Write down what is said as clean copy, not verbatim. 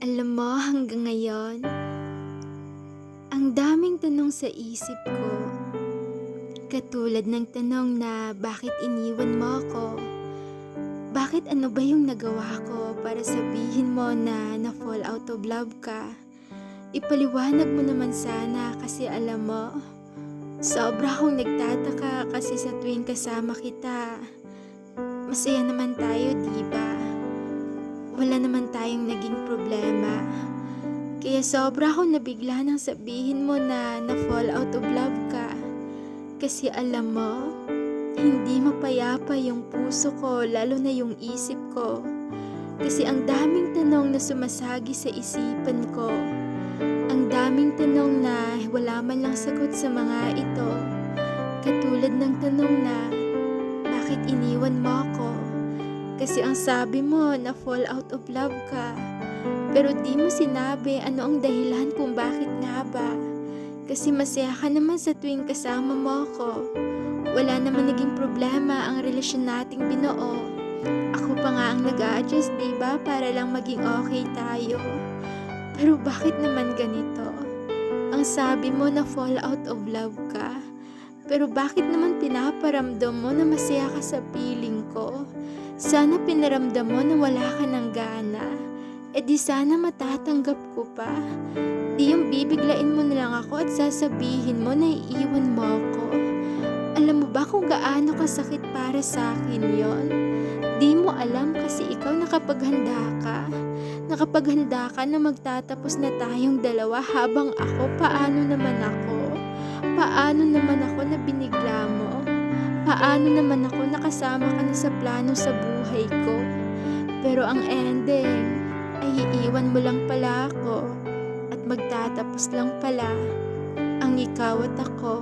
Alam mo, hanggang ngayon, ang daming tanong sa isip ko. Katulad ng tanong na bakit iniwan mo ako? Bakit ano ba yung nagawa ko para sabihin mo na na-fall out of love ka? Ipaliwanag mo naman sana kasi alam mo, sobra akong nagtataka kasi sa tuwing kasama kita, masaya naman tayo, diba? Wala naman tayong naging problema. Kaya sobra akong nabigla nang sabihin mo na na-fall out of love ka. Kasi alam mo, hindi mapayapa yung puso ko, lalo na yung isip ko. Kasi ang daming tanong na sumasagi sa isipan ko. Ang daming tanong na wala man lang sagot sa mga ito. Katulad ng tanong na, bakit iniwan mo ako? Kasi ang sabi mo na fall out of love ka. Pero di mo sinabi ano ang dahilan kung bakit nga ba. Kasi masaya ka naman sa tuwing kasama mo ako. Wala naman naging problema ang relasyon nating binuo. Ako pa nga ang nag-a-adjust, diba? Para lang maging okay tayo. Pero bakit naman ganito? Ang sabi mo na fall out of love ka. Pero bakit naman pinaparamdam mo na masaya ka sa piling ko? Sana pinaramdam mo na wala ka ng gana. E di sana matatanggap ko pa. Di yung bibiglain mo na lang ako at sasabihin mo na iiwan mo ako. Alam mo ba kung gaano kasakit para sa akin yon? Di mo alam kasi ikaw nakapaghanda ka. Nakapaghanda ka na magtatapos na tayong dalawa habang ako, paano naman ako? Paano naman ako na binigla mo? Paano naman ako nakasama ka na sa plano sa buhay ko? Pero ang ending ay iiwan mo lang pala ako at magtatapos lang pala ang ikaw at ako.